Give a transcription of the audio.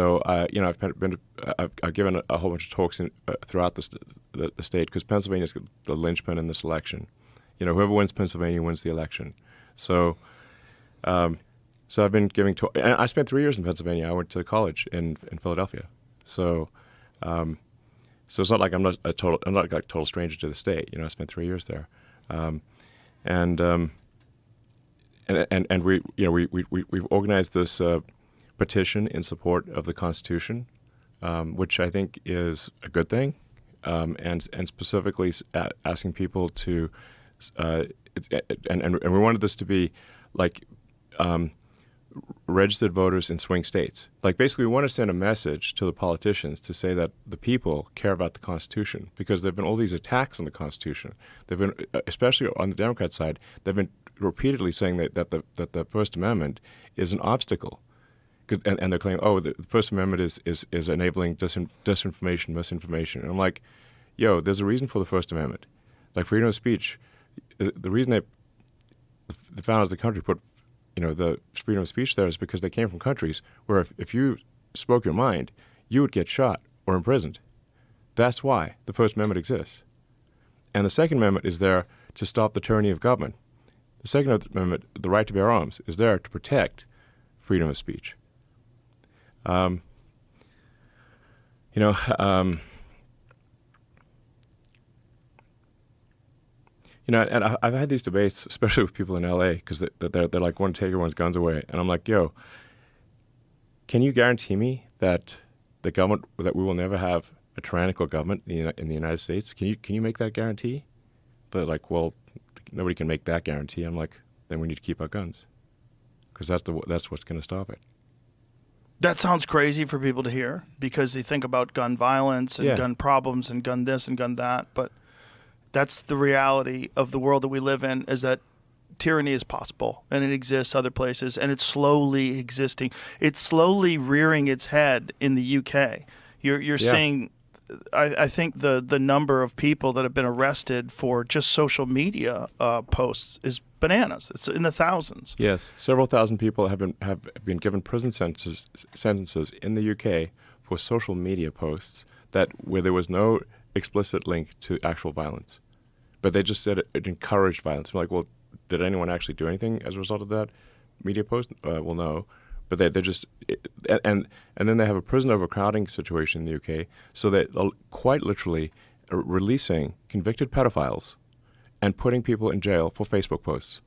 So, I've given a whole bunch of talks throughout the state because Pennsylvania is the linchpin in this election. Whoever wins Pennsylvania wins the election. So, I've been giving talks. And I spent 3 years in Pennsylvania. I went to college in Philadelphia. So, so it's not like I'm not a total stranger to the state. I spent 3 years there, and we've organized this petition in support of the Constitution, which I think is a good thing, and specifically asking people to, and we wanted this to be like registered voters in swing states. Like basically we want to send a message to the politicians to say that the people care about the Constitution, because there have been all these attacks on the Constitution. They've been, especially on the Democrat side, they've been repeatedly saying that the First Amendment is an obstacle. And they're claiming, the First Amendment is enabling disinformation, misinformation. And I'm like, there's a reason for the First Amendment. Like freedom of speech, the reason the founders of the country put the freedom of speech there is because they came from countries where if you spoke your mind, you would get shot or imprisoned. That's why the First Amendment exists. And the Second Amendment is there to stop the tyranny of government. The Second Amendment, the right to bear arms, is there to protect freedom of speech. And I've had these debates, especially with people in L.A., because they're like, want to take everyone's guns away. And I'm like, can you guarantee me that the government, that we will never have a tyrannical government in the United States? Can you make that guarantee? They're like, well, nobody can make that guarantee. I'm like, then we need to keep our guns, because that's what's going to stop it. That sounds crazy for people to hear, because they think about gun violence and gun problems and gun this and gun that, but that's the reality of the world that we live in, is that tyranny is possible, and it exists other places, and it's slowly existing. It's slowly rearing its head in the UK. You're seeing, I think the number of people that have been arrested for just social media posts is bananas. It's in the thousands. Yes, several thousand people have been given prison sentences in the UK for social media posts where there was no explicit link to actual violence, but they just said it encouraged violence. I'm like, well, did anyone actually do anything as a result of that media post? Well, no, but they just and then they have a prison overcrowding situation in the UK, so they're quite literally releasing convicted pedophiles and putting people in jail for Facebook posts.